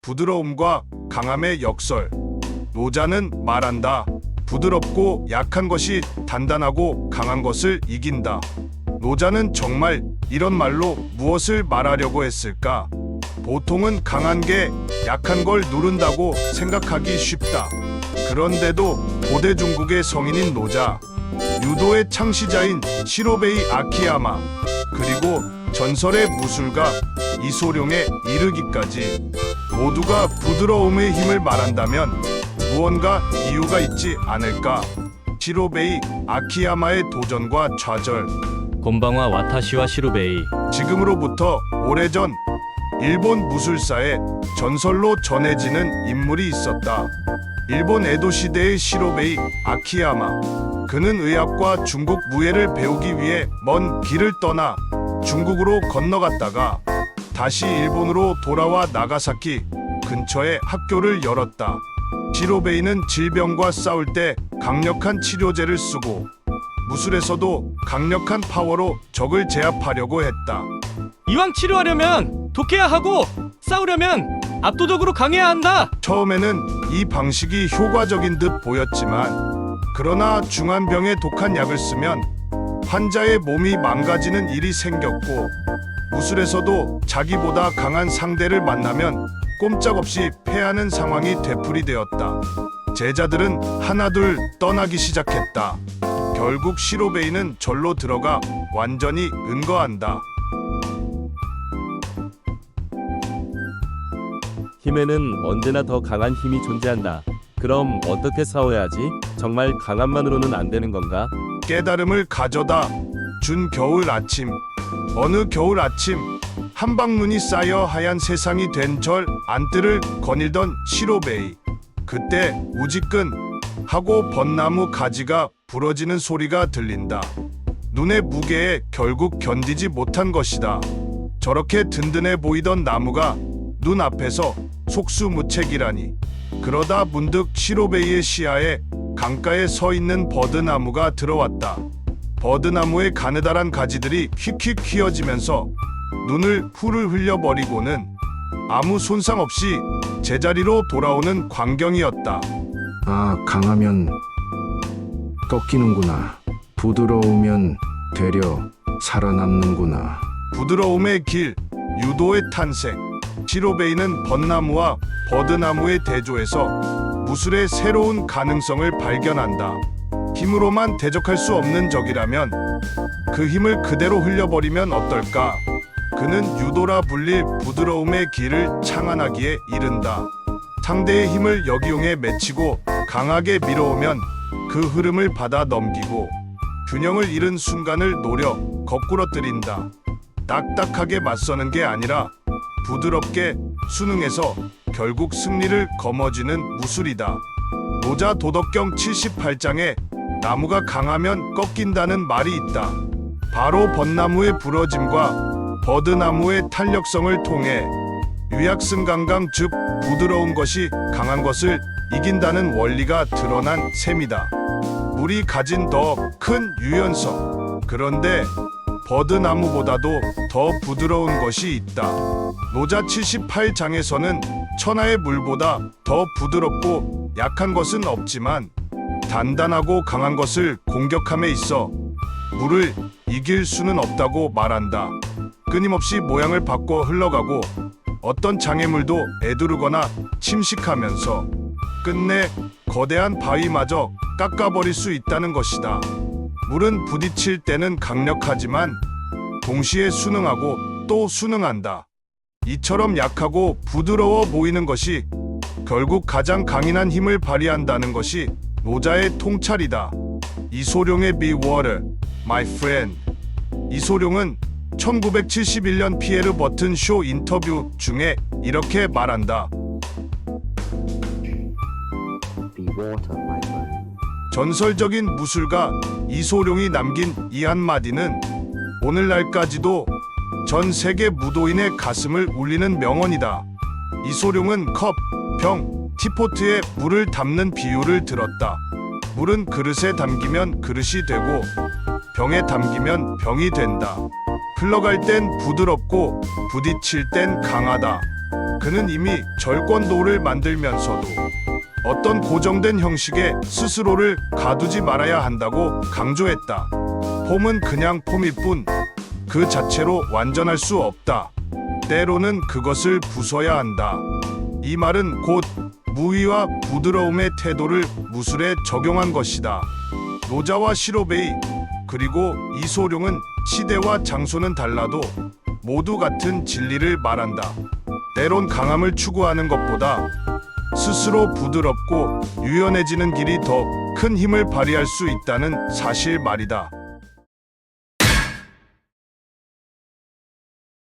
부드러움과 강함의 역설. 노자는 말한다. 부드럽고 약한 것이 단단하고 강한 것을 이긴다. 노자는 정말 이런 말로 무엇을 말하려고 했을까? 보통은 강한 게 약한 걸 누른다고 생각하기 쉽다. 그런데도 고대 중국의 성인인 노자, 유도의 창시자인 시로베이 아키야마, 그리고 전설의 무술가 이소룡에 이르기까지 모두가 부드러움의 힘을 말한다면 무언가 이유가 있지 않을까? 시로베이 아키야마의 도전과 좌절. 곤방와 와타시와 시루베이. 지금으로부터 오래전 일본 무술사에 전설로 전해지는 인물이 있었다. 일본 에도 시대의 시로베이 아키야마. 그는 의학과 중국 무예를 배우기 위해 먼 길을 떠나 중국으로 건너갔다가 다시 일본으로 돌아와 나가사키 근처에 학교를 열었다. 시로베이는 질병과 싸울 때 강력한 치료제를 쓰고 무술에서도 강력한 파워로 적을 제압하려고 했다. 이왕 치료하려면 독해야 하고 싸우려면 압도적으로 강해야 한다. 처음에는 이 방식이 효과적인 듯 보였지만 그러나 중한 병에 독한 약을 쓰면 환자의 몸이 망가지는 일이 생겼고 무술에서도 자기보다 강한 상대를 만나면 꼼짝없이 패하는 상황이 되풀이되었다. 제자들은 하나둘 떠나기 시작했다. 결국 시로베이는 절로 들어가 완전히 은거한다. 힘에는 언제나 더 강한 힘이 존재한다. 그럼 어떻게 싸워야지? 정말 강함만으로는 안 되는 건가? 깨달음을 가져다 준 겨울 아침. 어느 겨울 아침 한방눈이 쌓여 하얀 세상이 된 절 안뜰을 거닐던 시로베이. 그때 우지끈 하고 벚나무 가지가 부러지는 소리가 들린다. 눈의 무게에 결국 견디지 못한 것이다. 저렇게 든든해 보이던 나무가 눈앞에서 속수무책이라니. 그러다 문득 시로베이의 시야에 강가에 서 있는 버드나무가 들어왔다. 버드나무의 가느다란 가지들이 휙휙 휘어지면서 눈을 훌훌 흘려버리고는 아무 손상 없이 제자리로 돌아오는 광경이었다. 아, 강하면 꺾이는구나. 부드러우면 되려 살아남는구나. 부드러움의 길, 유도의 탄생. 시로베이는 벚나무와 버드나무의 대조에서 무술의 새로운 가능성을 발견한다. 힘으로만 대적할 수 없는 적이라면 그 힘을 그대로 흘려버리면 어떨까? 그는 유도라 불릴 부드러움의 길을 창안하기에 이른다. 상대의 힘을 역이용해 맺히고 강하게 밀어오면 그 흐름을 받아 넘기고 균형을 잃은 순간을 노려 거꾸러뜨린다. 딱딱하게 맞서는 게 아니라 부드럽게 순응해서 결국 승리를 거머쥐는 무술이다. 노자 도덕경 78장에 나무가 강하면 꺾인다는 말이 있다. 바로 벚나무의 부러짐과 버드나무의 탄력성을 통해 유약승강강, 즉 부드러운 것이 강한 것을 이긴다는 원리가 드러난 셈이다. 물이 가진 더 큰 유연성. 그런데 버드나무보다도 더 부드러운 것이 있다. 노자 78장에서는 천하의 물보다 더 부드럽고 약한 것은 없지만 단단하고 강한 것을 공격함에 있어 물을 이길 수는 없다고 말한다. 끊임없이 모양을 바꿔 흘러가고 어떤 장애물도 애두르거나 침식하면서 끝내 거대한 바위마저 깎아버릴 수 있다는 것이다. 물은 부딪힐 때는 강력하지만 동시에 순응하고 또 순응한다. 이처럼 약하고 부드러워 보이는 것이 결국 가장 강인한 힘을 발휘한다는 것이 노자의 통찰이다. 이소룡의 Be Water, My Friend. 이소룡은 1971년 피에르 버튼 쇼 인터뷰 중에 이렇게 말한다. Be water, my friend. 전설적인 무술가 이소룡이 남긴 이 한마디는 오늘날까지도 전 세계 무도인의 가슴을 울리는 명언이다. 이소룡은 컵, 병, 티포트에 물을 담는 비유를 들었다. 물은 그릇에 담기면 그릇이 되고 병에 담기면 병이 된다. 흘러갈 땐 부드럽고 부딪힐 땐 강하다. 그는 이미 절권도를 만들면서도 어떤 고정된 형식에 스스로를 가두지 말아야 한다고 강조했다. 폼은 그냥 폼일 뿐 그 자체로 완전할 수 없다. 때로는 그것을 부숴야 한다. 이 말은 곧 무의와 부드러움의 태도를 무술에 적용한 것이다. 노자와 시로베이 그리고 이소룡은 시대와 장소는 달라도 모두 같은 진리를 말한다. 때론 강함을 추구하는 것보다 스스로 부드럽고 유연해지는 길이 더 큰 힘을 발휘할 수 있다는 사실 말이다.